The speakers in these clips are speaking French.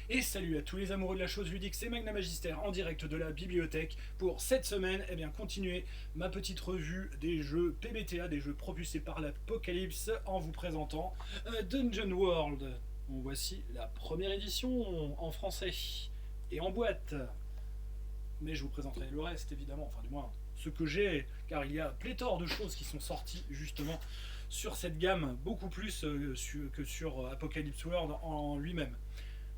Et salut à tous les amoureux de la chose ludique, c'est Magna Magister en direct de la bibliothèque pour cette semaine, continuer ma petite revue des jeux PBTA, des jeux propulsés par l'Apocalypse en vous présentant Dungeon World. Bon, voici la première édition en français et en boîte. Mais je vous présenterai le reste évidemment, enfin du moins ce que j'ai, car il y a pléthore de choses qui sont sorties justement sur cette gamme, beaucoup plus que sur Apocalypse World en lui-même.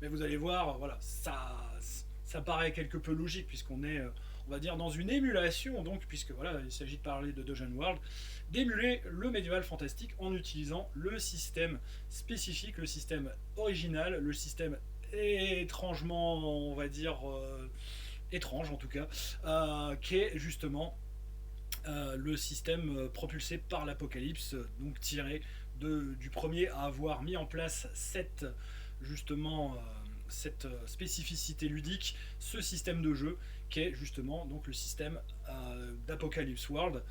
Mais vous allez voir, voilà, ça paraît quelque peu logique puisqu'on est, on va dire, dans une émulation, donc, puisque voilà, il s'agit de parler de Dungeon World, d'émuler le médiéval fantastique en utilisant le système spécifique, le système original, le système étrangement, on va dire, étrange en tout cas, qui est justement le système propulsé par l'Apocalypse, donc tiré du premier à avoir mis en place justement cette spécificité ludique, ce système de jeu qui est justement donc le système d'Apocalypse World,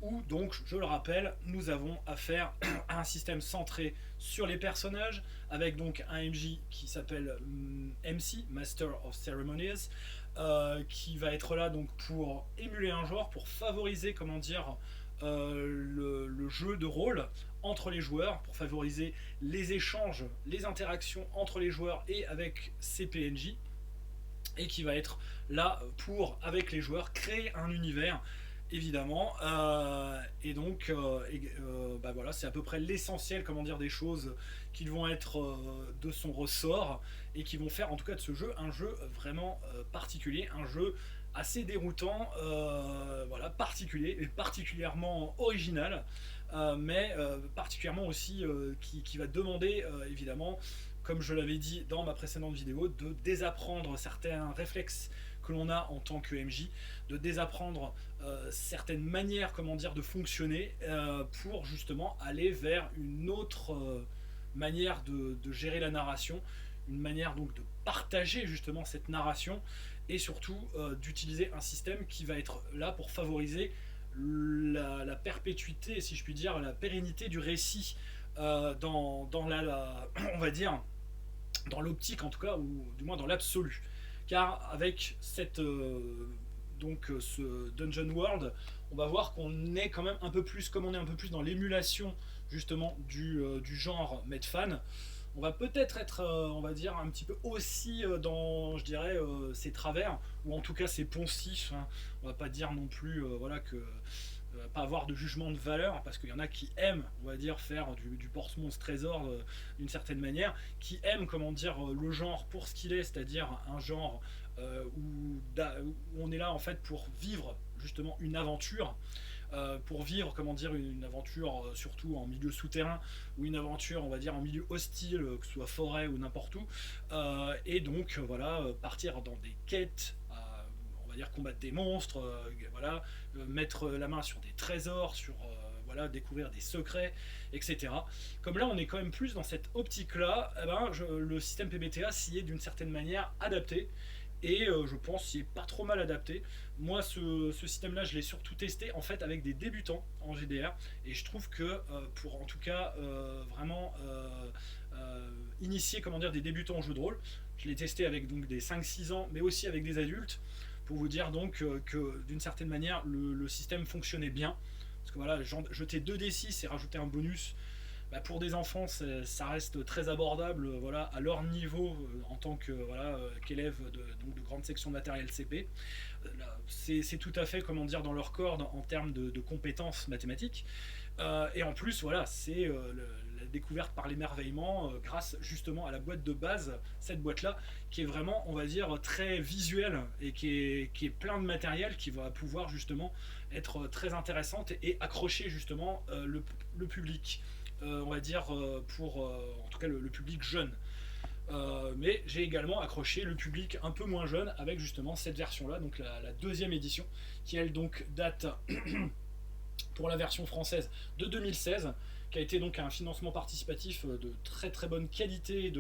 où donc, je le rappelle, nous avons affaire à un système centré sur les personnages, avec donc un MJ qui s'appelle MC, Master of Ceremonies, qui va être là donc pour émuler un genre, pour favoriser, comment dire, le jeu de rôle entre les joueurs, pour favoriser les échanges, les interactions entre les joueurs et avec ces PNJ, et qui va être là pour, avec les joueurs, créer un univers évidemment, bah voilà, c'est à peu près l'essentiel, comment dire, des choses qui vont être de son ressort et qui vont faire en tout cas de ce jeu un jeu vraiment particulier, un jeu assez déroutant, voilà, particulier et particulièrement original, mais particulièrement aussi qui va demander évidemment, comme je l'avais dit dans ma précédente vidéo, de désapprendre certains réflexes que l'on a en tant que MJ, de désapprendre certaines manières, comment dire, de fonctionner pour justement aller vers une autre manière de gérer la narration, une manière donc de partager justement cette narration et surtout d'utiliser un système qui va être là pour favoriser la perpétuité, si je puis dire, la pérennité du récit dans on va dire, dans l'optique en tout cas, ou du moins dans l'absolu. Car avec ce Dungeon World, on va voir qu'on est quand même un peu plus, comme on est un peu plus dans l'émulation justement du genre Medfan, on va peut-être être, on va dire, un petit peu aussi dans, je dirais, ses travers, ou en tout cas ses poncifs, hein. On va pas dire non plus, voilà, que pas avoir de jugement de valeur, parce qu'il y en a qui aiment, on va dire, faire du porte-monstre trésor d'une certaine manière, qui aiment, comment dire, le genre pour ce qu'il est, c'est-à-dire un genre où on est là en fait pour vivre justement une aventure, pour vivre, comment dire, une aventure surtout en milieu souterrain, ou une aventure, on va dire, en milieu hostile, que ce soit forêt ou n'importe où, et donc voilà, partir dans des quêtes, on va dire combattre des monstres, voilà, mettre la main sur des trésors, sur voilà, découvrir des secrets, etc. Comme là, on est quand même plus dans cette optique-là, eh ben, le système PBTA s'y est d'une certaine manière adapté. Et je pense qu'il est pas trop mal adapté. Moi, ce système-là, je l'ai surtout testé en fait avec des débutants en GDR, et je trouve que pour en tout cas vraiment initier, comment dire, des débutants au jeu de rôle, je l'ai testé avec donc des 5-6 ans, mais aussi avec des adultes, pour vous dire donc que d'une certaine manière le système fonctionnait bien. Parce que voilà, jeter 2d6 et rajouter un bonus, bah pour des enfants, ça reste très abordable, voilà, à leur niveau en tant que voilà, qu'élèves de grande section de matériel CP. C'est tout à fait, comment dire, dans leur corde en termes de compétences mathématiques. Et en plus, voilà, c'est la découverte par l'émerveillement grâce justement à la boîte de base, cette boîte-là, qui est vraiment, on va dire, très visuelle et qui est plein de matériel qui va pouvoir justement être très intéressante et accrocher justement le public. On va dire pour en tout cas le public jeune. Mais j'ai également accroché le public un peu moins jeune avec justement cette version là, donc la deuxième édition, qui elle donc date pour la version française de 2016, qui a été donc un financement participatif de très très bonne qualité,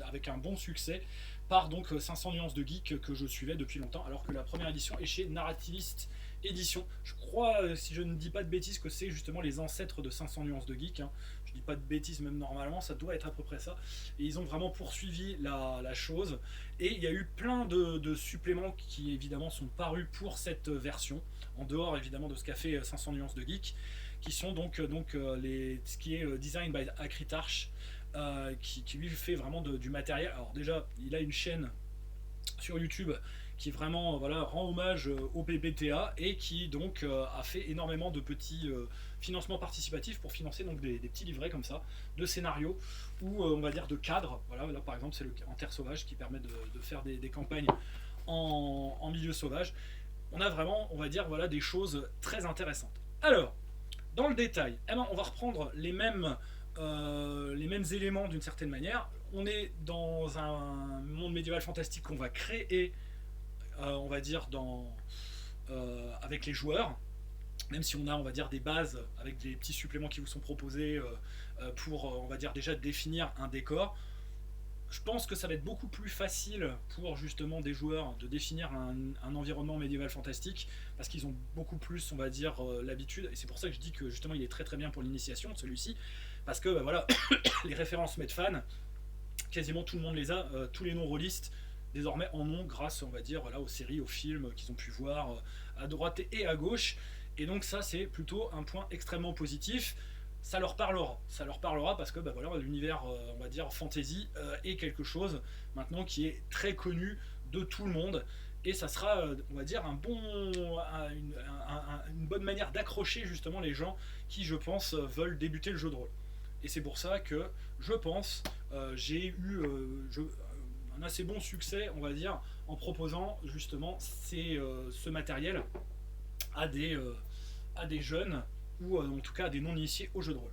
avec un bon succès, par donc 500 nuances de geek que je suivais depuis longtemps, alors que la première édition est chez Narrativist édition. Je crois, si je ne dis pas de bêtises, que c'est justement les ancêtres de 500 nuances de geek, hein. Je dis pas de bêtises, même normalement, ça doit être à peu près ça. Et ils ont vraiment poursuivi la chose. Et il y a eu plein de suppléments qui évidemment sont parus pour cette version, en dehors évidemment de ce qu'a fait 500 nuances de geek, qui sont ce qui est Design by Acritarch, qui lui fait vraiment du matériel. Alors déjà, il a une chaîne sur YouTube qui vraiment voilà, rend hommage au PBTA et qui donc a fait énormément de petits financements participatifs pour financer donc des petits livrets comme ça, de scénarios ou on va dire de cadres. Voilà, là par exemple c'est en terre sauvage qui permet de faire des campagnes en milieu sauvage. On a vraiment, on va dire, voilà, des choses très intéressantes. Alors, dans le détail, eh ben, on va reprendre les mêmes éléments d'une certaine manière. On est dans un monde médiéval fantastique qu'on va créer, on va dire, avec les joueurs, même si on a, on va dire, des bases avec des petits suppléments qui vous sont proposés pour, on va dire, déjà définir un décor. Je pense que ça va être beaucoup plus facile pour justement des joueurs de définir un environnement médiéval fantastique parce qu'ils ont beaucoup plus, on va dire, l'habitude. Et c'est pour ça que je dis que justement il est très très bien pour l'initiation, celui-ci, parce que bah, voilà, les références Medfan, quasiment tout le monde les a, tous les non-rôlistes désormais en ont grâce, on va dire, voilà, aux séries, aux films qu'ils ont pu voir à droite et à gauche. Et donc ça c'est plutôt un point extrêmement positif. Ça leur parlera parce que bah voilà, l'univers on va dire fantasy est quelque chose maintenant qui est très connu de tout le monde et ça sera on va dire une bonne manière d'accrocher justement les gens qui je pense veulent débuter le jeu de rôle. Et c'est pour ça que je pense j'ai eu un assez bon succès on va dire en proposant justement ce matériel à des jeunes ou en tout cas à des non-initiés au jeu de rôle.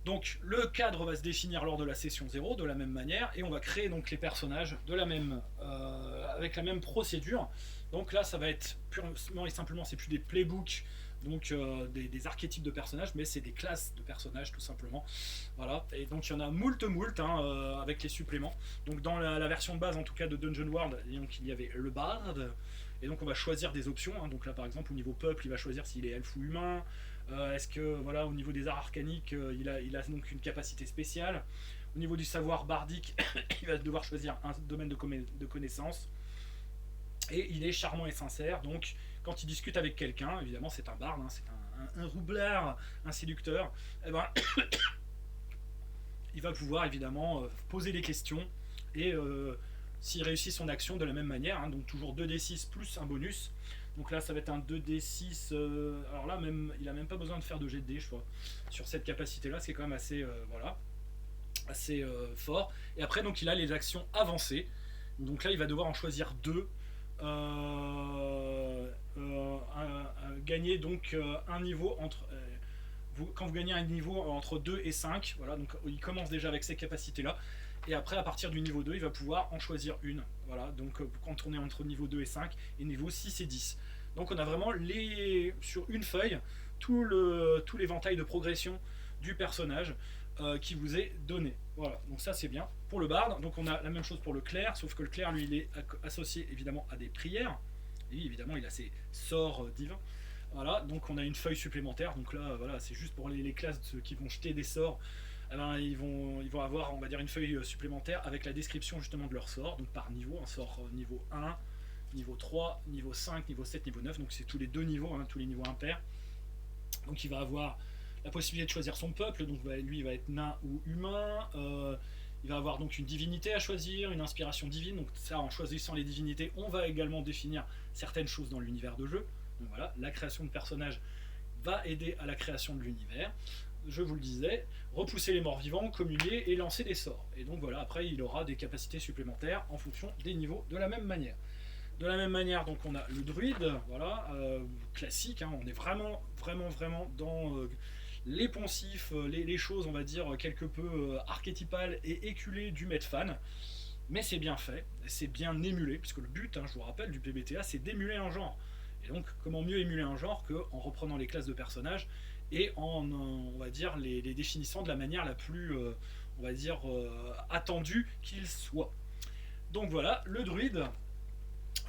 Donc le cadre va se définir lors de la session 0 de la même manière et on va créer donc les personnages avec la même procédure. Donc là ça va être purement et simplement, c'est plus des playbooks, donc des archétypes de personnages, mais c'est des classes de personnages tout simplement. Voilà, et donc il y en a moult avec les suppléments. Donc dans la version de base en tout cas de Dungeon World, donc, il y avait le bard. Et donc on va choisir des options, hein. Donc là par exemple au niveau peuple il va choisir s'il est elfe ou humain. Est-ce que voilà, au niveau des arts arcaniques il a donc une capacité spéciale. Au niveau du savoir bardique il va devoir choisir un domaine de connaissance. Et il est charmant et sincère, donc quand il discute avec quelqu'un, évidemment c'est un barde, hein, c'est un roublard, un séducteur, et ben, il va pouvoir évidemment poser des questions et s'il réussit son action de la même manière, hein, donc toujours 2d6 plus un bonus. Donc là ça va être un 2d6, alors là même, il n'a même pas besoin de faire de jet de dés je crois, sur cette capacité là, c'est quand même assez, assez fort. Et après donc il a les actions avancées, donc là il va devoir en choisir deux, gagner donc un niveau entre... quand vous gagnez un niveau entre 2 et 5, voilà, donc il commence déjà avec ces capacités là. Et après, à partir du niveau 2, il va pouvoir en choisir une. Voilà, donc quand on est entre niveau 2 et 5, et niveau 6 et 10. Donc on a vraiment sur une feuille tout l'éventail de progression du personnage qui vous est donné. Voilà, donc ça c'est bien. Pour le barde, donc on a la même chose pour le clerc, sauf que le clerc, lui, il est associé évidemment à des prières. Et évidemment, il a ses sorts divins. Voilà, donc on a une feuille supplémentaire. Donc là, voilà, c'est juste pour les classes qui vont jeter des sorts. Eh ben, ils vont avoir, on va dire, une feuille supplémentaire avec la description justement de leur sort, donc par niveau, un sort niveau 1, niveau 3, niveau 5, niveau 7, niveau 9, donc c'est tous les deux niveaux, hein, tous les niveaux impairs. Donc il va avoir la possibilité de choisir son peuple, donc lui il va être nain ou humain, il va avoir donc une divinité à choisir, une inspiration divine, donc ça en choisissant les divinités, on va également définir certaines choses dans l'univers de jeu. Donc voilà, la création de personnages va aider à la création de l'univers. Je vous le disais, repousser les morts vivants, communier et lancer des sorts. Et donc voilà, après il aura des capacités supplémentaires en fonction des niveaux de la même manière. De la même manière, donc on a le druide, voilà, classique, hein, on est vraiment dans les poncifs, les choses, on va dire, quelque peu archétypales et éculées du Medfan. Mais c'est bien fait, c'est bien émulé, puisque le but, hein, je vous rappelle, du PBTA, c'est d'émuler un genre. Et donc, comment mieux émuler un genre qu'en reprenant les classes de personnages et en, on va dire, les définissant de la manière la plus, on va dire, attendue qu'il soit. Donc voilà, le druide,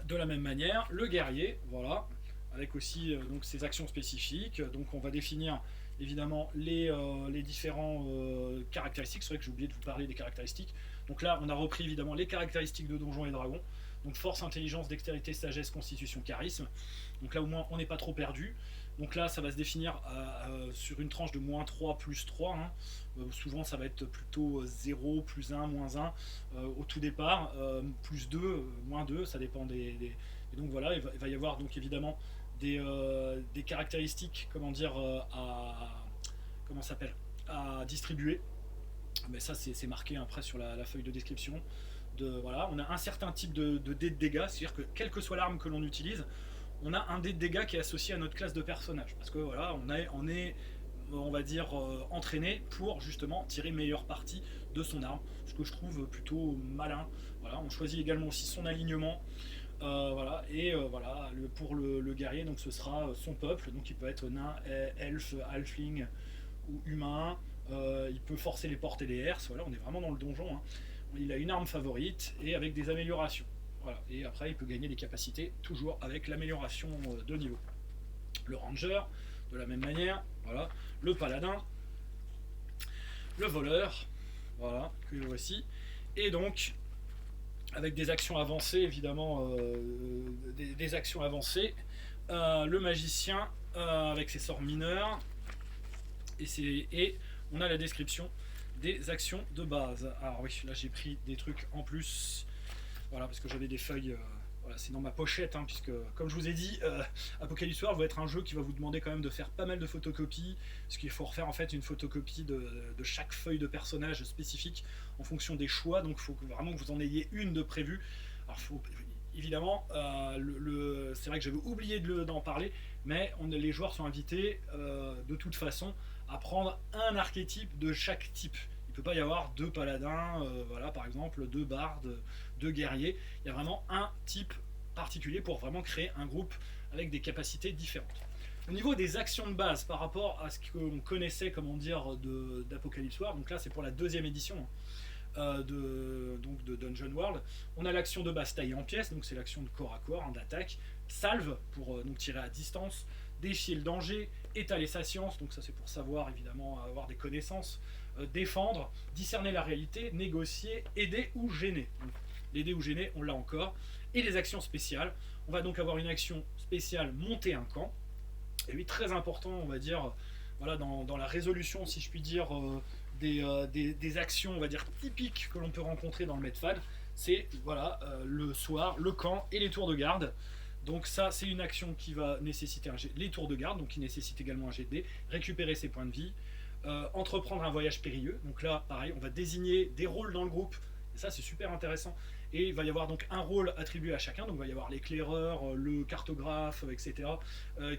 de la même manière, le guerrier, voilà, avec aussi donc ces actions spécifiques. Donc on va définir évidemment les différents caractéristiques. C'est vrai que j'ai oublié de vous parler des caractéristiques. Donc là, on a repris évidemment les caractéristiques de Donjons et Dragons. Donc force, intelligence, dextérité, sagesse, constitution, charisme. Donc là au moins on n'est pas trop perdu. Donc là ça va se définir sur une tranche de -3 plus 3. Hein. Souvent ça va être plutôt 0, plus 1, moins 1 au tout départ. Plus 2, moins 2, ça dépend des... Et donc voilà, il va y avoir donc évidemment des caractéristiques, comment dire, comment ça s'appelle, à distribuer. Mais ça c'est marqué après sur la feuille de description. Voilà, on a un certain type de dé de dégâts, c'est-à-dire que quelle que soit l'arme que l'on utilise, on a un dé de dégâts qui est associé à notre classe de personnage. Parce que voilà, on va dire, entraîné pour justement tirer meilleure partie de son arme, ce que je trouve plutôt malin. Voilà, on choisit également aussi son alignement. Voilà, et voilà, pour le guerrier, donc ce sera son peuple, donc il peut être nain, elfe, halfling ou humain. Il peut forcer les portes et les herses. Voilà, on est vraiment dans le donjon. Hein. Il a une arme favorite et avec des améliorations. Voilà. Et après, il peut gagner des capacités toujours avec l'amélioration de niveau. Le ranger, de la même manière. Voilà. Le paladin, le voleur, voilà, que voici. Et donc, avec des actions avancées, évidemment, des actions avancées. Le magicien, avec ses sorts mineurs. Et on a la description des actions de base. Alors oui, là j'ai pris des trucs en plus, voilà, parce que j'avais des feuilles, voilà, c'est dans ma pochette, hein, puisque comme je vous ai dit, Apocalypse World va être un jeu qui va vous demander quand même de faire pas mal de photocopies, parce qu'il faut refaire en fait une photocopie de chaque feuille de personnage spécifique en fonction des choix, donc il faut vraiment que vous en ayez une de prévue. Alors évidemment, c'est vrai que j'avais oublié d'en parler, mais les joueurs sont invités de toute façon à prendre un archétype de chaque type. Il ne peut pas y avoir 2 paladins, voilà, par exemple, 2 bardes, 2 guerriers. Il y a vraiment un type particulier pour vraiment créer un groupe avec des capacités différentes. Au niveau des actions de base par rapport à ce qu'on connaissait, comment dire, d'Apocalypse World, donc là c'est pour la 2e édition de Dungeon World, on a l'action de base taillée en pièces, donc c'est l'action de corps à corps, hein, d'attaque, salve pour donc tirer à distance, défier le danger, étaler sa science, donc ça c'est pour savoir évidemment avoir des connaissances, défendre, discerner la réalité, négocier, aider ou gêner. Donc, l'aider ou gêner, on l'a encore. Et les actions spéciales, on va donc avoir une action spéciale monter un camp, et oui, très important, on va dire, voilà, dans la résolution, si je puis dire, des actions, on va dire, typiques que l'on peut rencontrer dans le Medfad, c'est voilà, le soir, le camp et les tours de garde. Donc ça, c'est une action qui va nécessiter les tours de garde, donc qui nécessite également un jet de dés, récupérer ses points de vie, entreprendre un voyage périlleux. Donc là, pareil, on va désigner des rôles dans le groupe, et ça c'est super intéressant. Et il va y avoir donc un rôle attribué à chacun, donc il va y avoir l'éclaireur, le cartographe, etc.,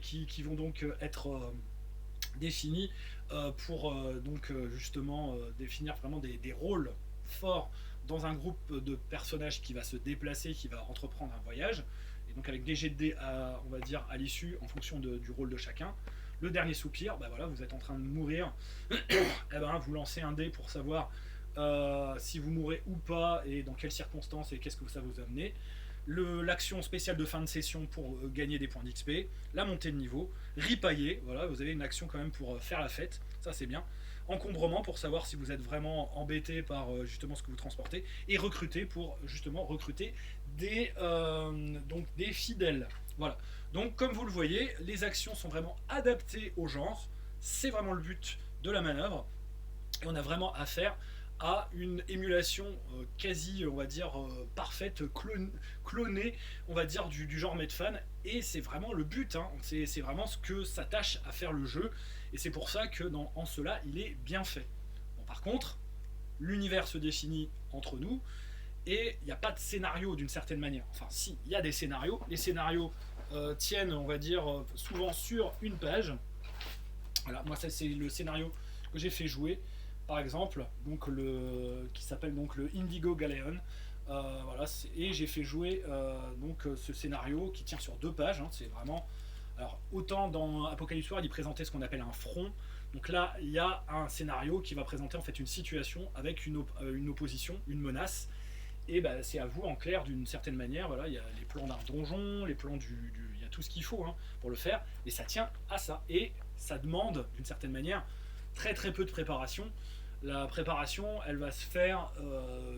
qui vont donc être définis pour donc justement définir vraiment des rôles forts dans un groupe de personnages qui va se déplacer, qui va entreprendre un voyage. Donc avec des jets de dés on va dire à l'issue en fonction du rôle de chacun. Le dernier soupir, bah voilà, vous êtes en train de mourir, et ben vous lancez un dé pour savoir si vous mourrez ou pas et dans quelles circonstances et qu'est-ce que ça vous amène. L'action spéciale de fin de session pour gagner des points d'XP, la montée de niveau, ripailler, voilà, vous avez une action quand même pour faire la fête, ça c'est bien. Encombrement pour savoir si vous êtes vraiment embêté par justement ce que vous transportez, et recruter pour justement recruter donc des fidèles. Voilà. Donc comme vous le voyez, les actions sont vraiment adaptées au genre, c'est vraiment le but de la manœuvre, et on a vraiment affaire à une émulation quasi, on va dire, parfaite, clonée, on va dire, du genre Medfan, et c'est vraiment le but, hein. C'est vraiment ce que s'attache à faire le jeu, et c'est pour ça que en cela, il est bien fait. Bon, par contre, l'univers se définit entre nous, et il n'y a pas de scénario d'une certaine manière. Enfin, si, il y a des scénarios. Les scénarios tiennent, on va dire, souvent sur une page. Voilà, moi, ça, c'est le scénario que j'ai fait jouer, par exemple, donc qui s'appelle donc le Indigo Galleon. Voilà, et j'ai fait jouer donc ce scénario qui tient sur 2 pages. Hein, c'est vraiment. Alors, autant dans Apocalypse World, il présentait ce qu'on appelle un front. Donc là, il y a un scénario qui va présenter en fait une situation avec une opposition, une menace. Et bah, c'est à vous, en clair, d'une certaine manière. Voilà, il y a les plans d'un donjon, les plans il y a tout ce qu'il faut hein, pour le faire, mais ça tient à ça. Et ça demande, d'une certaine manière, très très peu de préparation. La préparation, elle va se faire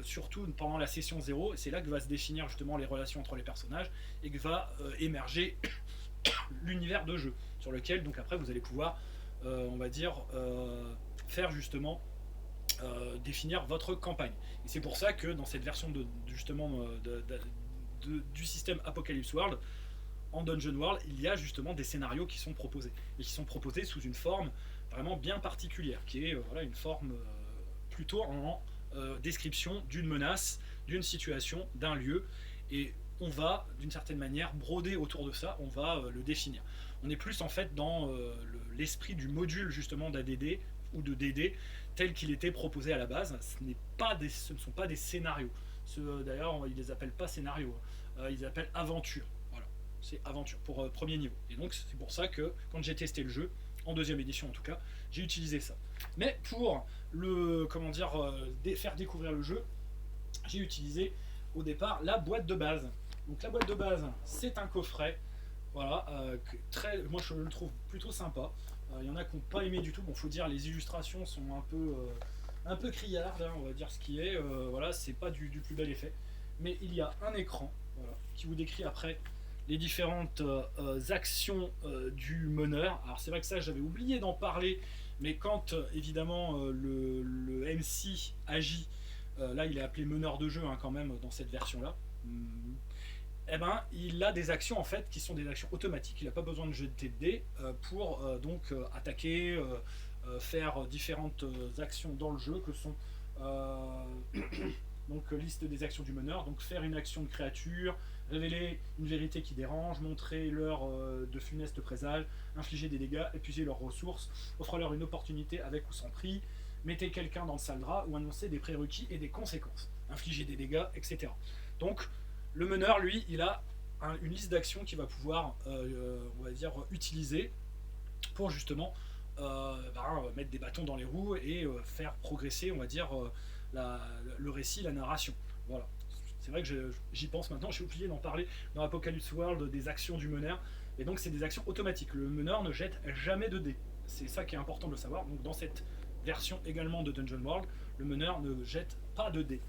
surtout pendant la session 0, c'est là que va se définir justement les relations entre les personnages, et que va émerger l'univers de jeu, sur lequel donc après vous allez pouvoir, on va dire, faire justement définir votre campagne. Et c'est pour ça que dans cette version justement du système Apocalypse World, en Dungeon World, il y a justement des scénarios qui sont proposés, et qui sont proposés sous une forme vraiment bien particulière, qui est voilà, une forme plutôt en description d'une menace, d'une situation, d'un lieu, et on va d'une certaine manière broder autour de ça, on va le définir. On est plus en fait dans l'esprit du module justement d'ADD ou de DD tel qu'il était proposé à la base. Ce ne sont pas des scénarios. D'ailleurs, ils les appellent pas scénarios, ils les appellent aventures. Voilà, c'est aventure pour premier niveau. Et donc c'est pour ça que quand j'ai testé le jeu, en deuxième édition en tout cas, j'ai utilisé ça. Mais pour faire découvrir le jeu, j'ai utilisé au départ la boîte de base. Donc la boîte de base, c'est un coffret, voilà, moi je le trouve plutôt sympa. Il y en a qui n'ont pas aimé du tout. Bon, faut dire, les illustrations sont un peu criardes, hein, on va dire ce qui est. Voilà, c'est pas du plus bel effet. Mais il y a un écran, voilà, qui vous décrit après les différentes actions du meneur. Alors c'est vrai que ça, j'avais oublié d'en parler, mais quand évidemment le MC agit, là il est appelé meneur de jeu hein, quand même dans cette version-là. Eh ben, il a des actions en fait qui sont des actions automatiques. Il n'a pas besoin de jeter de dés pour donc attaquer, faire différentes actions dans le jeu que sont donc liste des actions du meneur. Donc faire une action de créature, révéler une vérité qui dérange, montrer l'heure de funeste présage, infliger des dégâts, épuiser leurs ressources, offre-leur une opportunité avec ou sans prix, mettez quelqu'un dans le sale drap ou annoncer des prérequis et des conséquences, infliger des dégâts, etc. Donc le meneur, lui, il a une liste d'actions qu'il va pouvoir, on va dire, utiliser pour justement mettre des bâtons dans les roues et faire progresser, on va dire, le récit, la narration. Voilà. C'est vrai que j'y pense maintenant, j'ai oublié d'en parler dans Apocalypse World des actions du meneur. Et donc c'est des actions automatiques. Le meneur ne jette jamais de dés. C'est ça qui est important de le savoir. Donc dans cette version également de Dungeon World, le meneur ne jette pas de dés.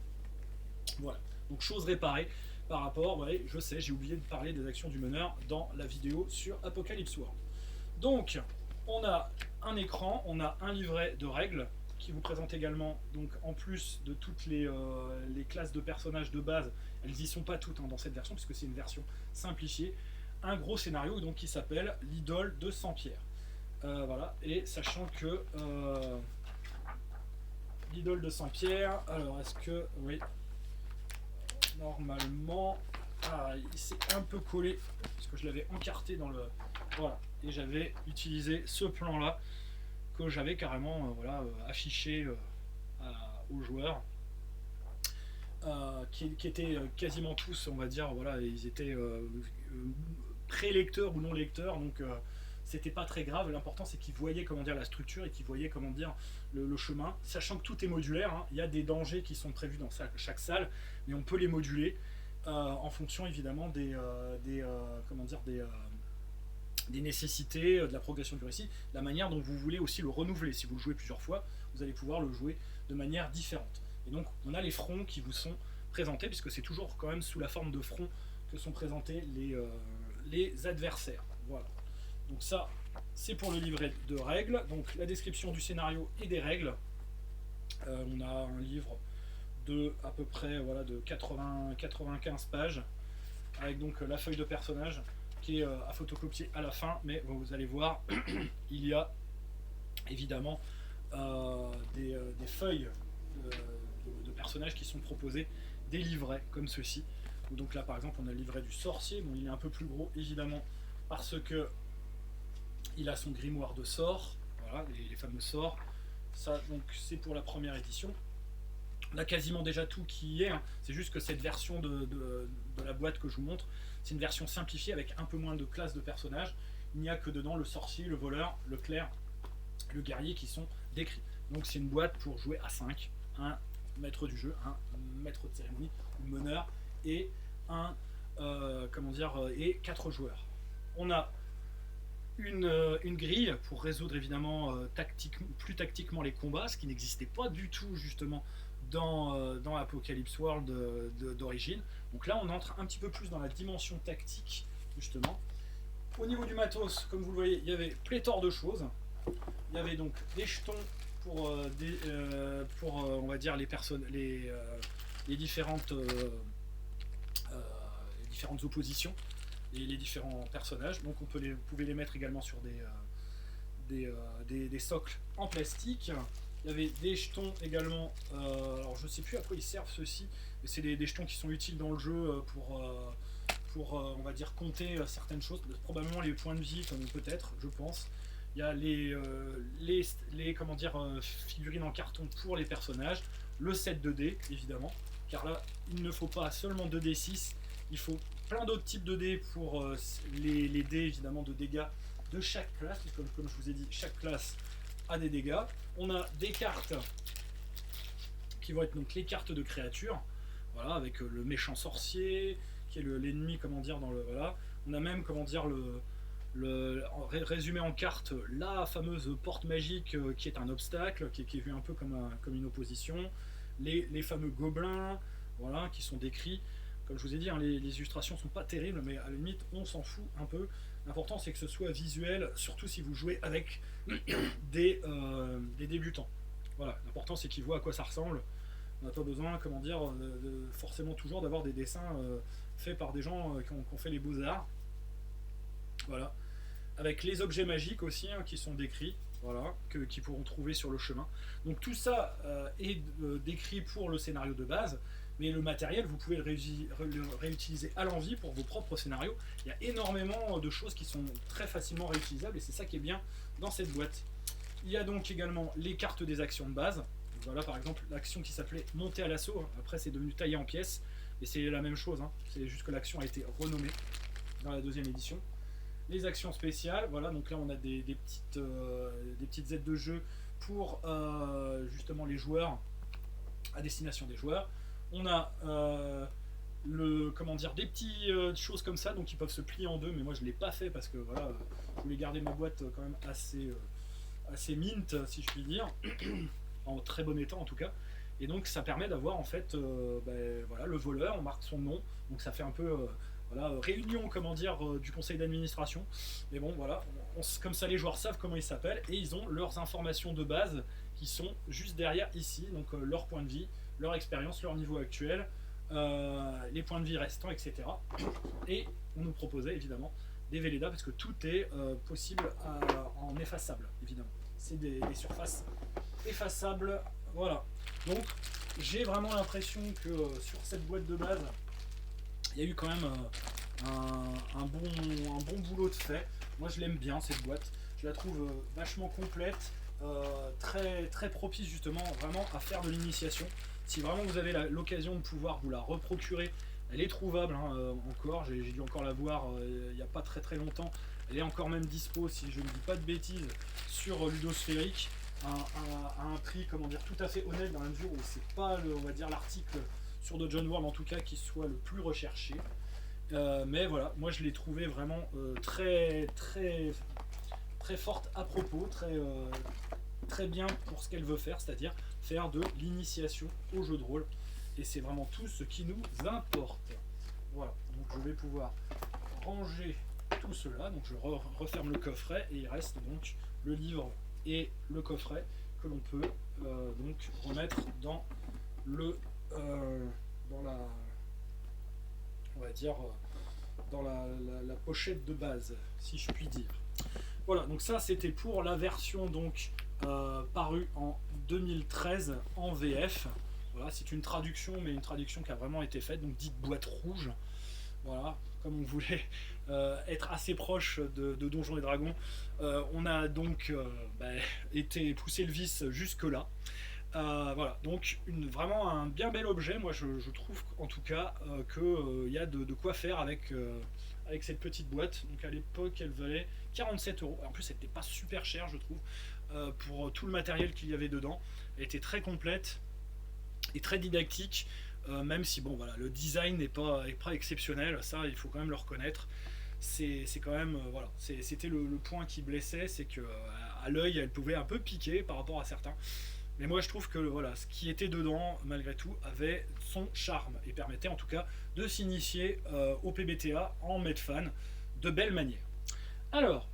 Voilà. Donc chose réparée. Par rapport, ouais, je sais, j'ai oublié de parler des actions du meneur dans la vidéo sur Apocalypse World. Donc, on a un écran, on a un livret de règles qui vous présente également, donc en plus de toutes les classes de personnages de base, elles n'y sont pas toutes hein, dans cette version, puisque c'est une version simplifiée, un gros scénario donc, qui s'appelle l'idole de Saint-Pierre. Voilà, et sachant que l'idole de Saint-Pierre, alors est-ce que, oui, normalement, il s'est un peu collé parce que je l'avais encarté dans le, voilà, et j'avais utilisé ce plan là que j'avais carrément affiché aux joueurs qui étaient quasiment tous, on va dire, voilà, ils étaient pré-lecteurs ou non lecteurs, donc c'était pas très grave. L'important c'est qu'ils voyaient comment dire la structure et qu'ils voyaient comment dire le chemin, sachant que tout est modulaire hein. Il y a des dangers qui sont prévus dans chaque salle, mais on peut les moduler en fonction évidemment des nécessités, de la progression du récit, de la manière dont vous voulez aussi le renouveler. Si vous le jouez plusieurs fois, vous allez pouvoir le jouer de manière différente. Et donc on a les fronts qui vous sont présentés, puisque c'est toujours quand même sous la forme de fronts que sont présentés les adversaires. Voilà. Donc ça, c'est pour le livret de règles. Donc la description du scénario et des règles. On a un livre de à peu près de 95 pages, avec donc la feuille de personnage qui est à photocopier à la fin, mais vous allez voir, il y a évidemment des feuilles de personnages qui sont proposés, des livrets comme ceci. Donc là par exemple on a le livret du sorcier, bon, il est un peu plus gros évidemment parce que il a son grimoire de sorts, voilà, les fameux sorts. Ça donc c'est pour la première édition. On a quasiment déjà tout qui y est, hein. C'est juste que cette version de la boîte que je vous montre, c'est une version simplifiée avec un peu moins de classes de personnages. Il n'y a que dedans le sorcier, le voleur, le clerc, le guerrier qui sont décrits. Donc c'est une boîte pour jouer à 5, un maître du jeu, un maître de cérémonie, un meneur et et 4 joueurs. On a une grille pour résoudre évidemment plus tactiquement les combats, ce qui n'existait pas du tout justement dans Apocalypse World d'origine. Donc là on entre un petit peu plus dans la dimension tactique justement. Au niveau du matos, comme vous le voyez, il y avait pléthore de choses. Il y avait donc des jetons pour on va dire les personnes, les différentes oppositions et les différents personnages. Donc vous pouvez les mettre également sur des socles en plastique. Il y avait des jetons également, alors je ne sais plus à quoi ils servent ceux-ci, mais c'est des jetons qui sont utiles dans le jeu pour on va dire compter certaines choses, probablement les points de vie peut-être, je pense. Il y a les comment dire, figurines en carton pour les personnages, le set 2D évidemment, car là il ne faut pas seulement 2D6, il faut plein d'autres types de dés pour les dés évidemment de dégâts de chaque classe, comme je vous ai dit, chaque classe a des dégâts. On a des cartes qui vont être donc les cartes de créatures, voilà, avec le méchant sorcier qui est l'ennemi, comment dire, dans le voilà. On a même, comment dire, résumé en carte la fameuse porte magique qui est un obstacle, qui est vu un peu comme une opposition. Les fameux gobelins, voilà, qui sont décrits. Comme je vous ai dit, hein, les illustrations sont pas terribles, mais à la limite, on s'en fout un peu. L'important, c'est que ce soit visuel, surtout si vous jouez avec des débutants. Voilà, l'important, c'est qu'ils voient à quoi ça ressemble. On n'a pas besoin, comment dire, forcément toujours d'avoir des dessins faits par des gens qui ont fait les beaux-arts. Voilà. Avec les objets magiques aussi, hein, qui sont décrits, voilà, qu'ils pourront trouver sur le chemin. Donc tout ça est décrit pour le scénario de base, mais le matériel, vous pouvez le réutiliser à l'envi pour vos propres scénarios. Il y a énormément de choses qui sont très facilement réutilisables, et c'est ça qui est bien dans cette boîte. Il y a donc également les cartes des actions de base. Voilà, par exemple, l'action qui s'appelait monter à l'assaut, hein. Après c'est devenu tailler en pièces, et c'est la même chose, hein. C'est juste que l'action a été renommée dans la deuxième édition. Les actions spéciales, voilà, donc là on a des petites aides de jeu pour justement les joueurs, à destination des joueurs. On a comment dire, des petites choses comme ça, donc qui peuvent se plier en deux, mais moi je l'ai pas fait parce que voilà, je voulais garder ma boîte quand même assez mint, si je puis dire, en très bon état en tout cas. Et donc ça permet d'avoir en fait voilà, le voleur, on marque son nom, donc ça fait un peu voilà, réunion, comment dire, du conseil d'administration. Mais bon, voilà, comme ça les joueurs savent comment ils s'appellent et ils ont leurs informations de base qui sont juste derrière ici, donc leur point de vie, leur expérience, leur niveau actuel, les points de vie restants, etc. Et on nous proposait évidemment des Velleda parce que tout est possible en effaçable, évidemment. C'est des surfaces effaçables, voilà. Donc j'ai vraiment l'impression que sur cette boîte de base, il y a eu quand même un bon boulot de fait. Moi je l'aime bien cette boîte, je la trouve vachement complète, très, très propice justement vraiment à faire de l'initiation. Si vraiment vous avez l'occasion de pouvoir vous la reprocurer, elle est trouvable hein, encore, j'ai dû encore la voir il n'y a pas très très longtemps, elle est encore même dispo si je ne dis pas de bêtises sur Ludosphérique à un prix, comment dire, tout à fait honnête dans la mesure où c'est pas on va dire l'article sur Dungeon World en tout cas qui soit le plus recherché, mais voilà, moi je l'ai trouvé vraiment très très très forte à propos, très bien pour ce qu'elle veut faire, c'est-à-dire faire de l'initiation au jeu de rôle, et c'est vraiment tout ce qui nous importe. Voilà, donc je vais pouvoir ranger tout cela, donc je referme le coffret et il reste donc le livre et le coffret que l'on peut donc remettre dans dans la, on va dire dans la pochette de base, si je puis dire. Voilà, donc ça c'était pour la version donc parue en 2013 en VF. Voilà, c'est une traduction, mais une traduction qui a vraiment été faite, donc dite boîte rouge. Voilà, comme on voulait être assez proche de Donjons et Dragons, on a donc été poussé le vice jusque là. Voilà, donc vraiment un bien bel objet. Moi je trouve en tout cas qu'il y a de quoi faire avec cette petite boîte. Donc à l'époque elle valait 47 €. En plus elle n'était pas super chère je trouve, pour tout le matériel qu'il y avait dedans. Elle était très complète et très didactique, même si bon voilà, le design n'est pas exceptionnel, ça il faut quand même le reconnaître. c'est quand même voilà, c'était le point qui blessait, c'est que à l'œil elle pouvait un peu piquer par rapport à certains. Mais moi je trouve que voilà, ce qui était dedans malgré tout avait son charme et permettait en tout cas de s'initier au PBTA en Medfan de belle manière. Alors,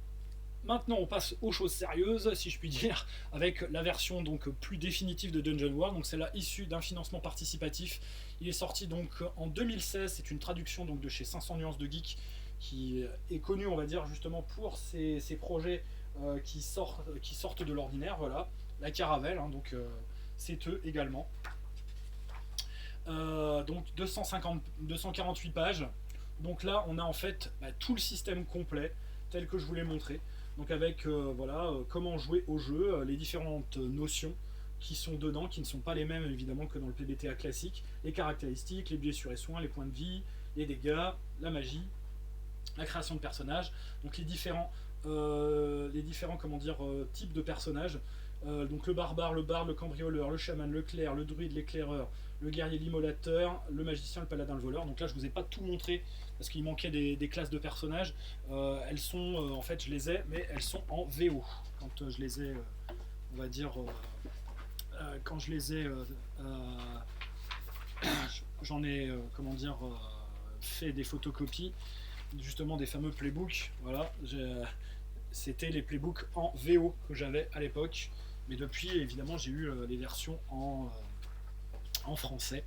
maintenant, on passe aux choses sérieuses, si je puis dire, avec la version donc plus définitive de Dungeon World. Donc celle-là issue d'un financement participatif. Il est sorti donc en 2016. C'est une traduction donc de chez 500 nuances de geek qui est connu, on va dire, justement pour ces projets qui sortent de l'ordinaire. Voilà, la Caravelle, hein, donc c'est eux également. Donc 248 pages. Donc là, on a en fait tout le système complet tel que je vous l'ai montré. Donc avec voilà, comment jouer au jeu, les différentes notions qui sont dedans, qui ne sont pas les mêmes évidemment que dans le PBTA classique, les caractéristiques, les blessures et soins, les points de vie, les dégâts, la magie, la création de personnages, donc les différents comment dire, types de personnages. Donc le barbare, le barde, le cambrioleur, le chaman, le clerc, le druide, l'éclaireur, le guerrier, l'immolateur, le magicien, le paladin, le voleur. Donc là je vous ai pas tout montré parce qu'il manquait des classes de personnages. Elles sont en fait je les ai, mais elles sont en VO. Quand je les ai, on va dire, quand je les ai, j'en ai comment dire fait des photocopies justement des fameux playbooks. Voilà, c'était les playbooks en VO que j'avais à l'époque. Mais depuis, évidemment, j'ai eu les versions en français.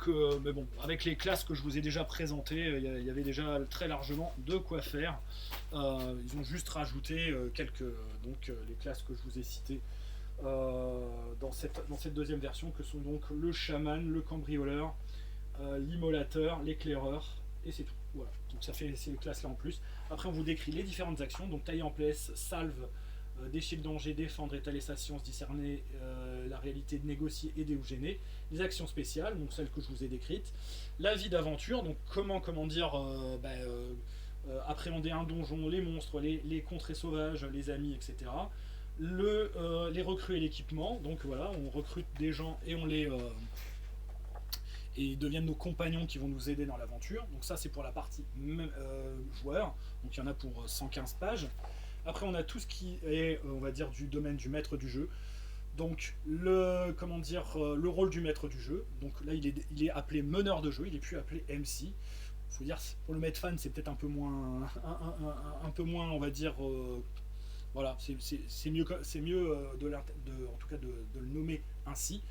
Mais bon, avec les classes que je vous ai déjà présentées, il y avait déjà très largement de quoi faire. Ils ont juste rajouté les classes que je vous ai citées dans cette deuxième version, que sont donc le chaman, le cambrioleur, l'immolateur, l'éclaireur, et c'est tout. Voilà, donc ça fait ces classes là en plus. Après, on vous décrit les différentes actions, donc tailler en place, salve, déchirer le danger, défendre, étaler sa science, discerner la réalité, de négocier, aider ou gêner, les actions spéciales, donc celles que je vous ai décrites, la vie d'aventure, donc comment dire, appréhender un donjon, les monstres, les contrées sauvages, les amis, etc. Les recrues et l'équipement, donc voilà, on recrute des gens et on les et ils deviennent nos compagnons qui vont nous aider dans l'aventure. Donc ça c'est pour la partie joueur, donc il y en a pour 115 pages. Après on a tout ce qui est on va dire du domaine du maître du jeu. Donc le rôle du maître du jeu. Donc là il est appelé meneur de jeu, il est plus appelé MC. Faut dire pour le maître fan c'est peut-être un peu moins on va dire voilà, c'est mieux en tout cas de le nommer ainsi.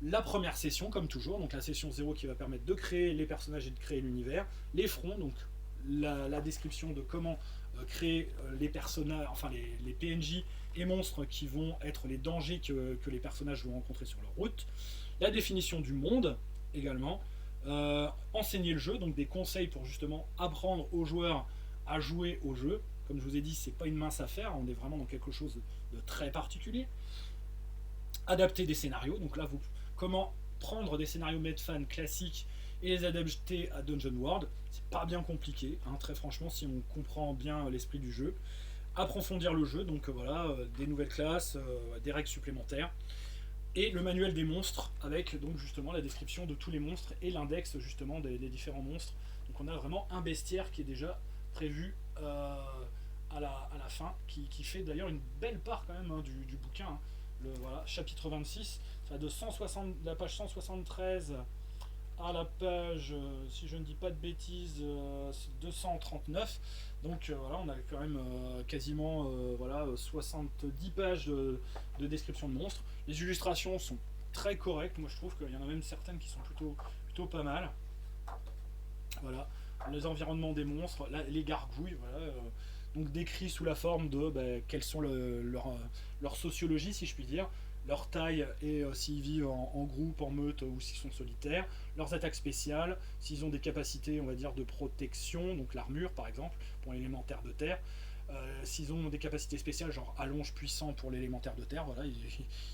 La première session, comme toujours, donc la session 0 qui va permettre de créer les personnages et de créer l'univers. Les fronts, donc la description de comment créer les personnages, enfin les PNJ et monstres qui vont être les dangers que les personnages vont rencontrer sur leur route. La définition du monde également. Enseigner le jeu, donc des conseils pour justement apprendre aux joueurs à jouer au jeu. Comme je vous ai dit, c'est pas une mince affaire, on est vraiment dans quelque chose de très particulier. Adapter des scénarios, donc là comment prendre des scénarios Medfan classiques et les adapter à Dungeon World, c'est pas bien compliqué, hein, très franchement, si on comprend bien l'esprit du jeu. Approfondir le jeu, donc voilà, des nouvelles classes, des règles supplémentaires, et le manuel des monstres, avec donc justement la description de tous les monstres et l'index justement des différents monstres. Donc on a vraiment un bestiaire qui est déjà prévu à la fin, qui fait d'ailleurs une belle part quand même du bouquin, hein. Voilà, chapitre 26, ça va de la page 173 à la page, si je ne dis pas de bêtises, 239. Donc voilà, on a quand même quasiment 70 pages de description de monstres. Les illustrations sont très correctes, moi je trouve qu'il y en a même certaines qui sont plutôt pas mal. Voilà, les environnements des monstres, les gargouilles, voilà. Donc décrits sous la forme de quelles sont leur sociologie, si je puis dire, leur taille et s'ils vivent en groupe, en meute ou s'ils sont solitaires, leurs attaques spéciales, s'ils ont des capacités, on va dire, de protection, donc l'armure par exemple, pour l'élémentaire de terre, s'ils ont des capacités spéciales, genre allonge puissant pour l'élémentaire de terre, voilà,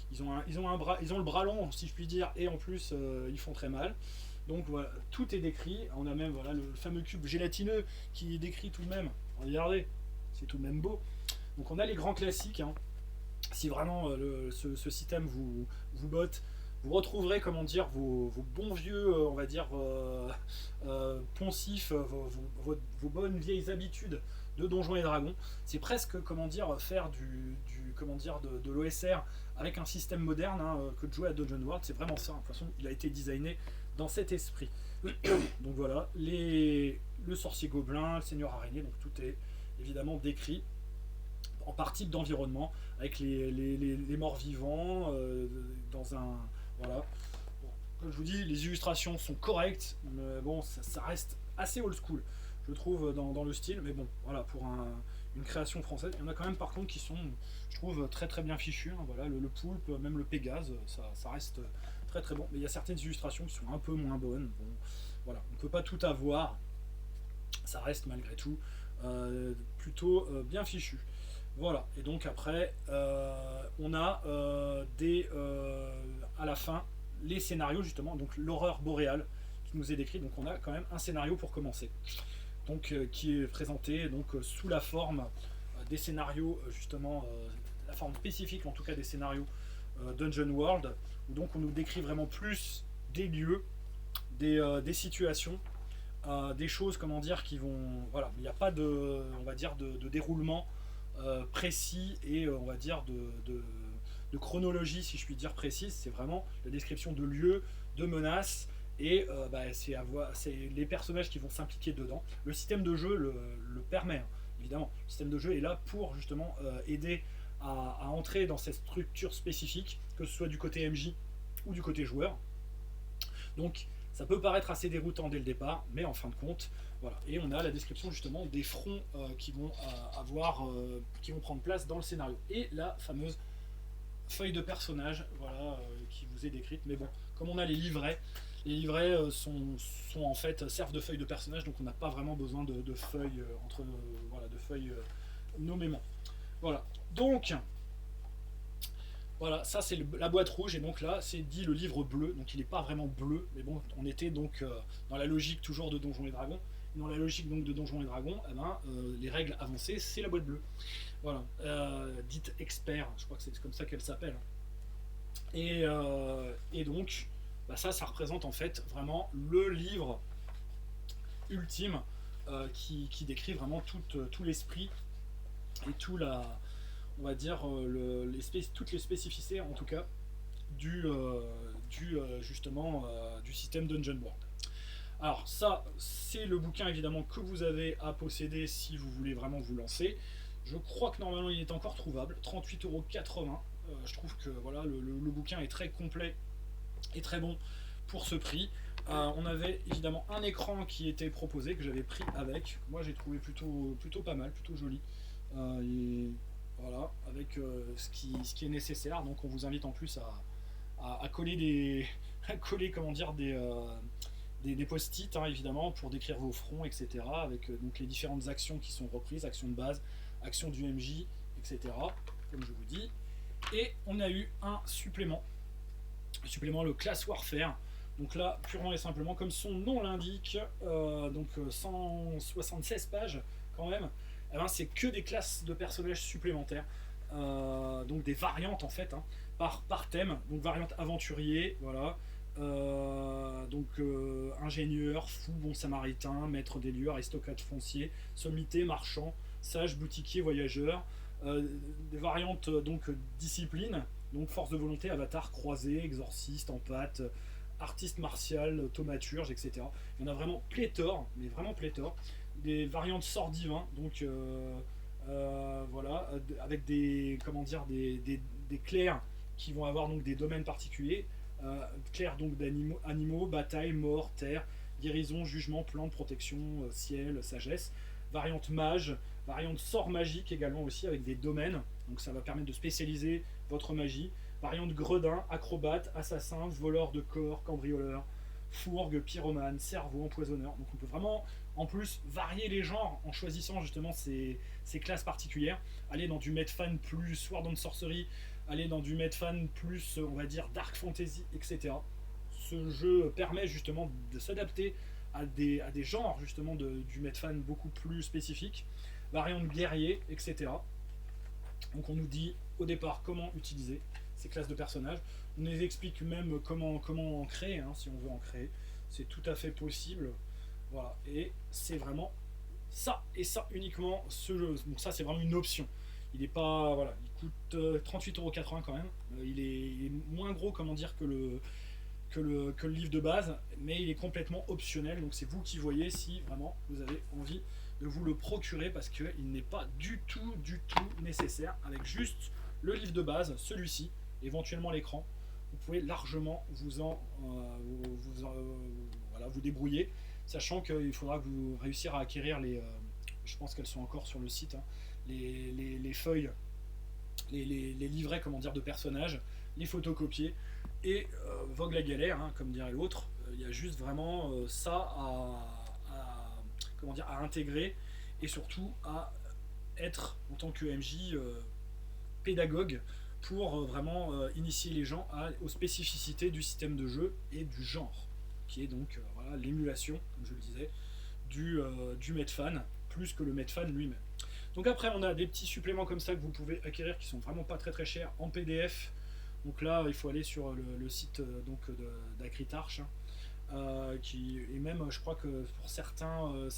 ils ont le bras long, si je puis dire, et en plus ils font très mal. Donc voilà, tout est décrit. On a même voilà, le fameux cube gélatineux qui est décrit tout de même. Regardez, c'est tout de même beau. Donc on a les grands classiques, hein. Si vraiment ce système vous botte, Vous retrouverez, comment dire, vos bons vieux, on va dire, poncifs, vos bonnes vieilles habitudes de Donjons et Dragons. C'est presque, comment dire, faire comment dire, de l'OSR avec un système moderne, hein, que de jouer à Dungeon World. C'est vraiment ça. De toute façon, il a été designé dans cet esprit. Donc voilà, le sorcier gobelin, le seigneur araignée, donc tout est évidemment décrit par type d'environnement, avec les morts vivants, dans un... Voilà. Bon, comme je vous dis, les illustrations sont correctes, mais bon, ça reste assez old school, je trouve, dans le style, mais bon, voilà, pour une création française, il y en a quand même par contre qui sont, je trouve, très très bien fichus, hein, voilà, le poulpe, même le Pégase, ça reste très très bon, mais il y a certaines illustrations qui sont un peu moins bonnes, bon, voilà, on ne peut pas tout avoir, ça reste malgré tout plutôt bien fichu. Voilà, et donc après, on a à la fin les scénarios justement, donc l'horreur boréale qui nous est décrit. Donc on a quand même un scénario pour commencer, donc qui est présenté donc sous la forme des scénarios justement, la forme spécifique en tout cas des scénarios Dungeon World, où donc on nous décrit vraiment plus des lieux, des situations, des choses, comment dire, qui vont, voilà, il n'y a pas de, on va dire, de déroulement précis et on va dire de chronologie, si je puis dire, précise. C'est vraiment la description de lieux, de menaces, et c'est les personnages qui vont s'impliquer dedans. Le système de jeu le permet, hein, évidemment. Le système de jeu est là pour justement aider à entrer dans cette structure spécifique, que ce soit du côté MJ ou du côté joueur. Donc ça peut paraître assez déroutant dès le départ, mais en fin de compte, voilà. Et on a la description justement des fronts qui vont qui vont prendre place dans le scénario. Et la fameuse feuille de personnage, voilà, qui vous est décrite. Mais bon, comme on a les livrets en fait servent de feuilles de personnage, donc on n'a pas vraiment besoin de feuilles voilà, de feuilles nommément. Voilà. Donc voilà, ça c'est la boîte rouge, et donc là c'est dit le livre bleu, donc il n'est pas vraiment bleu, mais bon, on était donc dans la logique toujours de Donjons et Dragons. Dans la logique donc de Donjons et Dragons, eh ben, les règles avancées, c'est la boîte bleue. Voilà, dite expert, je crois que c'est comme ça qu'elle s'appelle. Et donc, bah ça représente en fait vraiment le livre ultime qui décrit vraiment tout l'esprit et tout la, on va dire toutes les spécificités en tout cas justement du système Dungeon World. Alors ça, c'est le bouquin évidemment que vous avez à posséder si vous voulez vraiment vous lancer. Je crois que normalement il est encore trouvable, 38,80 €. Je trouve que voilà, le bouquin est très complet et très bon pour ce prix. On avait évidemment un écran qui était proposé, que j'avais pris avec. Moi j'ai trouvé plutôt pas mal, plutôt joli. Et voilà, avec ce qui est nécessaire. Donc on vous invite en plus à coller à coller, comment dire, des post-it, hein, évidemment, pour décrire vos fronts, etc. Avec donc les différentes actions qui sont reprises, actions de base, actions du MJ, etc. Comme je vous dis. Et on a eu un supplément. Le supplément, le Class Warfare. Donc là, purement et simplement, comme son nom l'indique, donc 176 pages quand même, eh ben, c'est que des classes de personnages supplémentaires. Donc des variantes en fait, hein, par thème. Donc variante aventurier, voilà. Ingénieur, fou, bon samaritain, maître des lieux, aristocrate foncier, sommité, marchand, sage, boutiquier, voyageur. Des variantes donc discipline, donc force de volonté, avatar, croisé, exorciste, empathe, artiste martial, thaumaturge, etc. Il y en a vraiment pléthore, mais vraiment pléthore. Des variantes sort divin, donc voilà, avec des, comment dire, des clercs qui vont avoir donc des domaines particuliers. Clercs donc d'animaux, bataille, mort, terre, guérison, jugement, plante, protection, ciel, sagesse. Variante mage, variante sort magique également aussi avec des domaines, donc ça va permettre de spécialiser votre magie. Variante gredin, acrobate, assassin, voleur de corps, cambrioleur, fourgue, pyromane, cerveau, empoisonneur. Donc on peut vraiment en plus varier les genres en choisissant justement ces classes particulières. Aller dans du Medfan plus Sword and Sorcery, aller dans du Medfan plus, on va dire, Dark Fantasy, etc. Ce jeu permet justement de s'adapter à des genres justement du Medfan beaucoup plus spécifiques, variante guerrier, etc. Donc on nous dit au départ comment utiliser ces classes de personnages. On nous explique même comment en créer, hein, si on veut en créer. C'est tout à fait possible. Voilà, et c'est vraiment ça et ça uniquement ce jeu. Donc ça c'est vraiment une option. Il est pas, voilà, il coûte 38,80€ quand même. Il est moins gros, comment dire, que le livre de base, mais il est complètement optionnel. Donc c'est vous qui voyez si vraiment vous avez envie de vous le procurer, parce qu'il n'est pas du tout nécessaire. Avec juste le livre de base, celui-ci, éventuellement l'écran, vous pouvez largement voilà, vous débrouiller, sachant qu'il faudra que vous réussissiez à acquérir je pense qu'elles sont encore sur le site, hein, les feuilles, les livrets, comment dire, de personnages, les photocopier, et vogue la galère, hein, comme dirait l'autre. Il y a juste vraiment ça comment dire, à intégrer, et surtout à être, en tant que MJ, pédagogue, pour vraiment initier les gens aux spécificités du système de jeu et du genre, qui est donc voilà, l'émulation, comme je le disais, du Medfan, plus que le Medfan lui-même. Donc après, on a des petits suppléments comme ça que vous pouvez acquérir, qui sont vraiment pas très chers, en PDF. Donc là, il faut aller sur le site d'Acritarch, hein, et même, je crois que pour certains de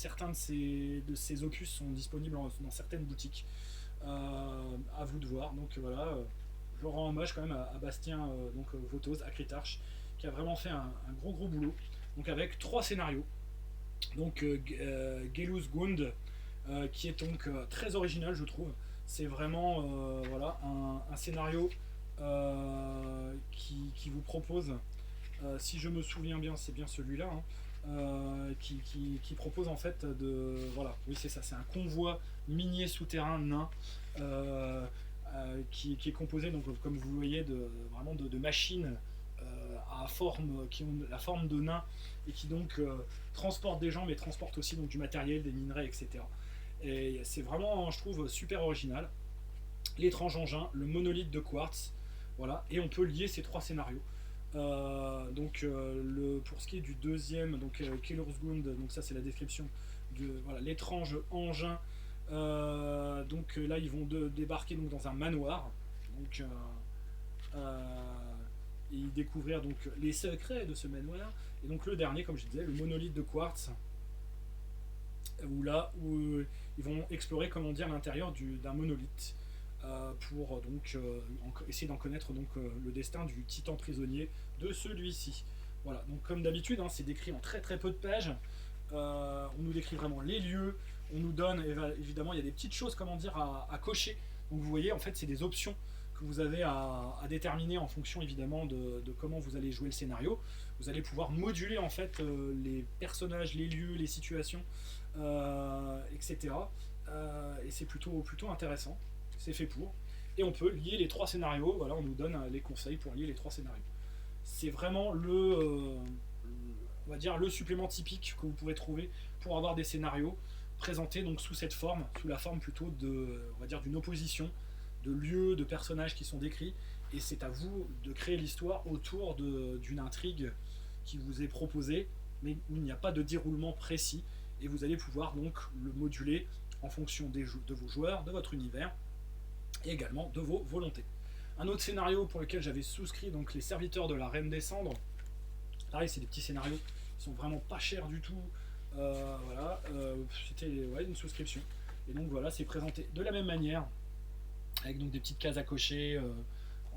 ces opus sont disponibles dans certaines boutiques. À vous de voir. Donc voilà, je rends hommage quand même à Bastien Vautoz, Acritarch, qui a vraiment fait un gros boulot. Donc avec 3 scénarios. Donc Gelus Gund, qui est donc très original, je trouve. C'est vraiment voilà, un scénario qui vous propose, si je me souviens bien, c'est bien celui-là, hein, qui propose en fait voilà, oui c'est ça, c'est un convoi minier souterrain nain, qui est composé, donc comme vous voyez, vraiment de machines qui ont la forme de nains, et qui donc transportent des gens, mais transportent aussi donc du matériel, des minerais, etc. Et c'est vraiment, je trouve, super original. L'étrange engin, le monolithe de quartz, voilà, et on peut lier ces 3 scénarios. Pour ce qui est du deuxième, donc Killer's Gund, donc ça c'est la description de voilà, l'étrange engin. Là ils vont débarquer donc dans un manoir, donc et découvrir donc les secrets de ce manoir. Et donc le dernier, comme je disais, le monolithe de quartz, où ils vont explorer, comment dire, l'intérieur d'un monolithe, pour essayer d'en connaître le destin du titan prisonnier de celui-ci. Voilà, donc comme d'habitude, hein, c'est décrit en très peu de pages. On nous décrit vraiment les lieux, on nous donne, évidemment, il y a des petites choses, comment dire, à cocher. Donc vous voyez, en fait, c'est des options que vous avez à déterminer en fonction, évidemment, de comment vous allez jouer le scénario. Vous allez pouvoir moduler, en fait, les personnages, les lieux, les situations, etc. Et c'est plutôt intéressant. C'est fait pour. Et on peut lier les 3 scénarios. Voilà, on nous donne les conseils pour lier les 3 scénarios. C'est vraiment on va dire, le supplément typique que vous pourrez trouver pour avoir des scénarios présentés donc sous cette forme, sous la forme plutôt on va dire, d'une opposition de lieux, de personnages qui sont décrits. Et c'est à vous de créer l'histoire autour d'une intrigue qui vous est proposée, mais où il n'y a pas de déroulement précis. Et vous allez pouvoir donc le moduler en fonction de vos joueurs, de votre univers, et également de vos volontés. Un autre scénario pour lequel j'avais souscrit, donc les serviteurs de la Reine des Cendres. Pareil, c'est des petits scénarios qui sont vraiment pas chers du tout. Voilà, c'était une souscription. Et donc voilà, c'est présenté de la même manière, avec donc des petites cases à cocher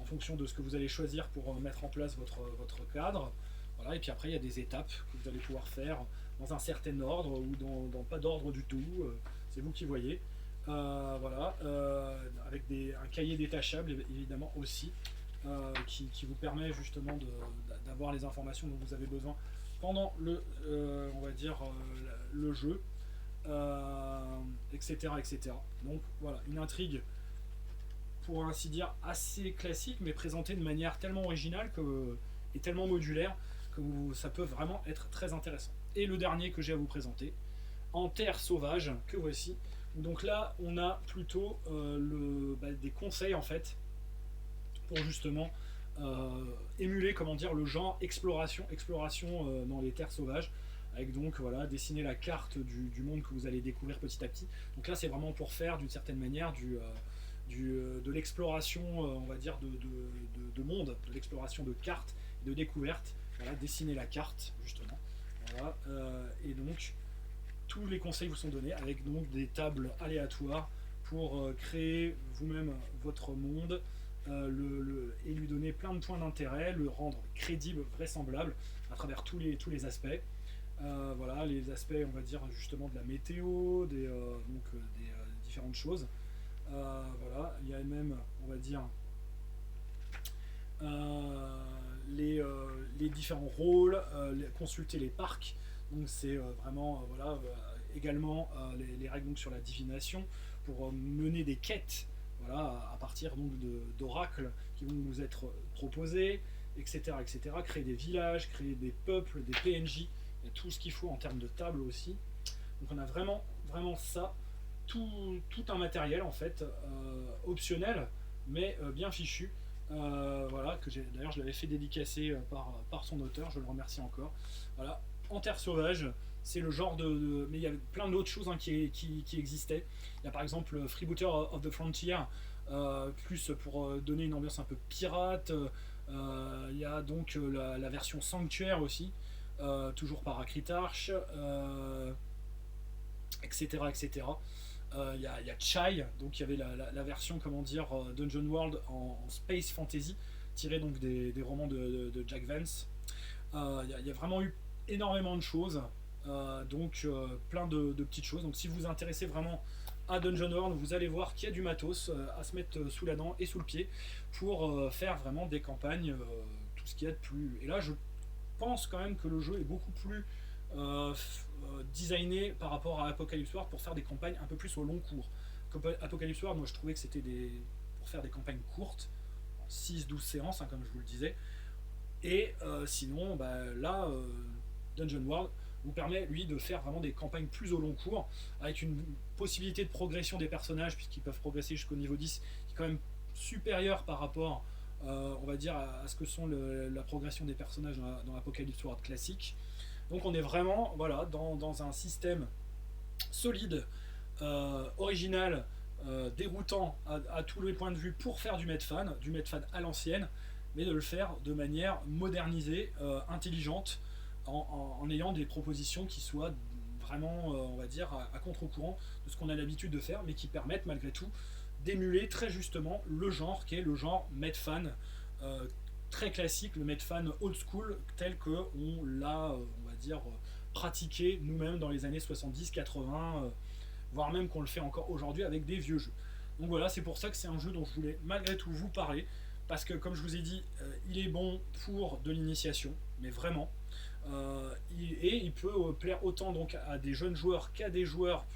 en fonction de ce que vous allez choisir pour mettre en place votre cadre. Voilà, et puis après, il y a des étapes que vous allez pouvoir faire dans un certain ordre ou dans pas d'ordre du tout. C'est vous qui voyez. Voilà, avec un cahier détachable évidemment aussi, qui vous permet justement d'avoir les informations dont vous avez besoin pendant on va dire, le jeu, etc. Donc voilà, une intrigue, pour ainsi dire, assez classique, mais présentée de manière tellement originale et tellement modulaire que ça peut vraiment être très intéressant. Et le dernier que j'ai à vous présenter, En Terre Sauvage, que voici. Donc là, on a plutôt des conseils, en fait, pour justement émuler, comment dire, le genre exploration dans les terres sauvages, avec donc voilà, dessiner la carte du monde que vous allez découvrir petit à petit. Donc là, c'est vraiment pour faire d'une certaine manière de l'exploration, on va dire, de monde, de l'exploration de cartes, de découverte. Voilà, dessiner la carte, justement. Voilà, et donc, tous les conseils vous sont donnés avec donc des tables aléatoires pour créer vous-même votre monde et lui donner plein de points d'intérêt, le rendre crédible, vraisemblable à travers tous les aspects. Voilà, les aspects, on va dire, justement de la météo, des différentes choses. Voilà, il y a même, on va dire, les différents rôles, consulter les parcs. Donc c'est vraiment voilà, également les règles donc, sur la divination pour mener des quêtes voilà, à partir donc d'oracles qui vont nous être proposés, etc., etc. Créer des villages, créer des peuples, des PNJ, et tout ce qu'il faut en termes de table aussi. Donc on a vraiment, vraiment ça, tout un matériel en fait, optionnel, mais bien fichu. Voilà, d'ailleurs je l'avais fait dédicacer par son auteur, je le remercie encore. Voilà, En Terre Sauvage, c'est le genre mais il y a plein d'autres choses hein, qui existaient. Il y a par exemple Freebooter of the Frontier, plus pour donner une ambiance un peu pirate. Il y a donc la version Sanctuaire aussi, toujours par Acritarch, etc. etc. Il y a Chai, donc il y avait la version comment dire Dungeon World en Space Fantasy, tirée donc des romans de Jack Vance. Il y a vraiment eu énormément de choses, donc plein de petites choses. Donc si vous vous intéressez vraiment à Dungeon World, vous allez voir qu'il y a du matos à se mettre sous la dent et sous le pied pour faire vraiment des campagnes, tout ce qu'il y a de plus. Et là, je pense quand même que le jeu est beaucoup plus designé par rapport à Apocalypse World pour faire des campagnes un peu plus au long cours. Apocalypse World, moi je trouvais que c'était pour faire des campagnes courtes, 6-12 séances, hein, comme je vous le disais. Et sinon, là, Dungeon World vous permet, lui, de faire vraiment des campagnes plus au long cours, avec une possibilité de progression des personnages, puisqu'ils peuvent progresser jusqu'au niveau 10, qui est quand même supérieur par rapport, on va dire, à ce que sont la progression des personnages dans Apocalypse World classique. Donc on est vraiment voilà, dans un système solide, original, déroutant à tous les points de vue pour faire du Medfan à l'ancienne, mais de le faire de manière modernisée, intelligente, en ayant des propositions qui soient vraiment, on va dire, à contre-courant de ce qu'on a l'habitude de faire, mais qui permettent malgré tout d'émuler très justement le genre qui est le genre Medfan, très classique, le Medfan old school, tel qu'on l'a, on va dire, pratiqué nous-mêmes dans les années 70-80, voire même qu'on le fait encore aujourd'hui avec des vieux jeux. Donc voilà, c'est pour ça que c'est un jeu dont je voulais malgré tout vous parler, parce que comme je vous ai dit, il est bon pour de l'initiation, mais vraiment. Et il peut plaire autant donc à des jeunes joueurs qu'à des joueurs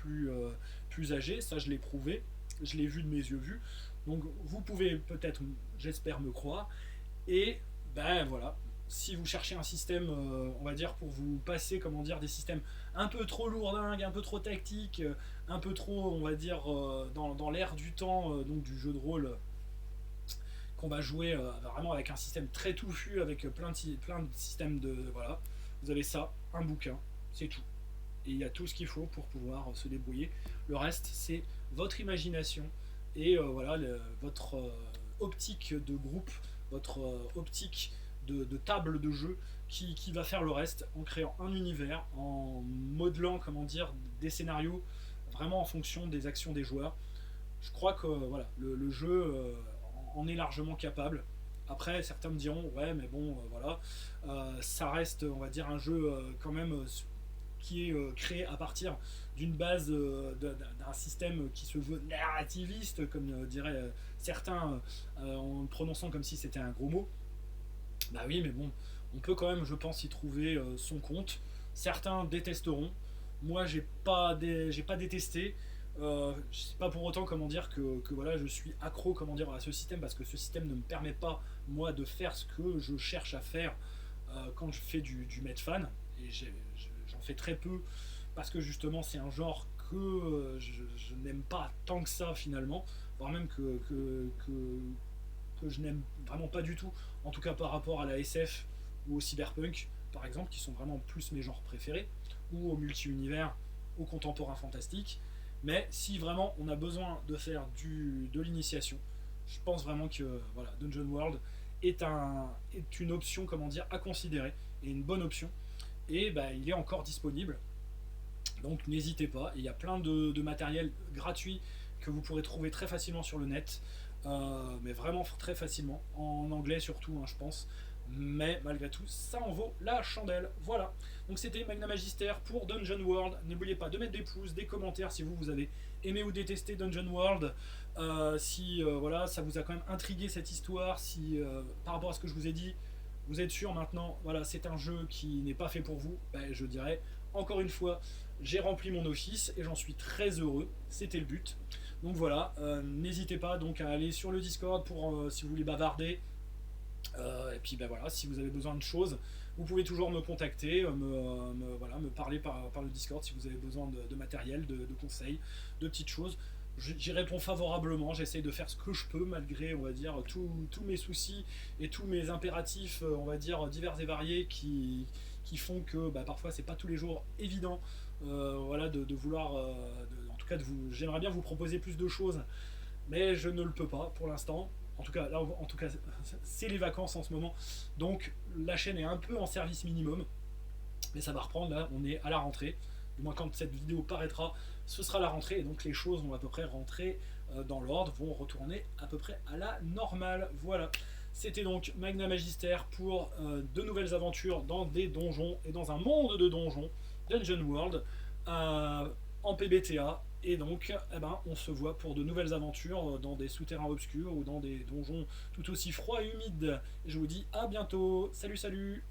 plus âgés, ça je l'ai prouvé, je l'ai vu de mes yeux vus. Donc vous pouvez peut-être, j'espère, me croire. Et ben voilà, si vous cherchez un système, on va dire, pour vous passer, comment dire, des systèmes un peu trop lourdingues, un peu trop tactiques, un peu trop, on va dire, dans l'air du temps, donc du jeu de rôle qu'on va jouer vraiment avec un système très touffu, avec plein de systèmes de... Voilà, vous avez ça, un bouquin, c'est tout. Et il y a tout ce qu'il faut pour pouvoir se débrouiller. Le reste, c'est votre imagination et voilà, votre optique de groupe, votre optique de table de jeu qui va faire le reste en créant un univers, en modelant, comment dire, des scénarios vraiment en fonction des actions des joueurs. Je crois que voilà, le jeu en est largement capable. Après, certains me diront, ouais, mais bon, voilà, ça reste, on va dire, un jeu quand même qui est créé à partir d'une base d'un système qui se veut narrativiste, comme diraient certains, en le prononçant comme si c'était un gros mot. Bah oui, mais bon, on peut quand même, je pense, y trouver son compte. Certains détesteront. Moi, j'ai pas détesté. Je sais pas pour autant comment dire que voilà, je suis accro comment dire à ce système parce que ce système ne me permet pas moi de faire ce que je cherche à faire quand je fais du Medfan et j'en fais très peu parce que justement c'est un genre que je n'aime pas tant que ça finalement, voire même que je n'aime vraiment pas du tout, en tout cas par rapport à la SF ou au cyberpunk par exemple, qui sont vraiment plus mes genres préférés, ou au multi-univers, au contemporain fantastique. Mais si vraiment on a besoin de faire de l'initiation, je pense vraiment que voilà, Dungeon World est une option, comment dire, à considérer, et une bonne option. Et bah, il est encore disponible, donc n'hésitez pas. Il y a plein de matériel gratuit que vous pourrez trouver très facilement sur le net, mais vraiment très facilement, en anglais surtout, hein, je pense. Mais malgré tout, ça en vaut la chandelle. Voilà. Donc c'était Magna Magister pour Dungeon World. N'oubliez pas de mettre des pouces, des commentaires si vous avez aimé ou détesté Dungeon World. Si voilà, ça vous a quand même intrigué cette histoire, si par rapport à ce que je vous ai dit, vous êtes sûr maintenant, voilà, c'est un jeu qui n'est pas fait pour vous, ben, je dirais encore une fois, j'ai rempli mon office et j'en suis très heureux. C'était le but. Donc voilà, n'hésitez pas donc à aller sur le Discord pour si vous voulez bavarder. Et puis ben voilà, si vous avez besoin de choses, vous pouvez toujours me contacter, voilà, me parler par le Discord si vous avez besoin de matériel, de conseils, de petites choses. J'y réponds favorablement, j'essaye de faire ce que je peux malgré, on va dire, tous mes soucis et tous mes impératifs, on va dire, divers et variés qui font que bah, parfois c'est pas tous les jours évident, voilà, de vouloir, en tout cas, j'aimerais bien vous proposer plus de choses, mais je ne le peux pas pour l'instant. En tout cas, là, en tout cas, c'est les vacances en ce moment, donc la chaîne est un peu en service minimum, mais ça va reprendre. Là, on est à la rentrée. Du moins, quand cette vidéo paraîtra, ce sera la rentrée, et donc les choses vont à peu près rentrer dans l'ordre, vont retourner à peu près à la normale. Voilà. C'était donc Magna Magister pour de nouvelles aventures dans des donjons et dans un monde de donjons, Dungeon World, en PBTA. Et donc, eh ben, on se voit pour de nouvelles aventures dans des souterrains obscurs ou dans des donjons tout aussi froids et humides. Je vous dis à bientôt. Salut, salut!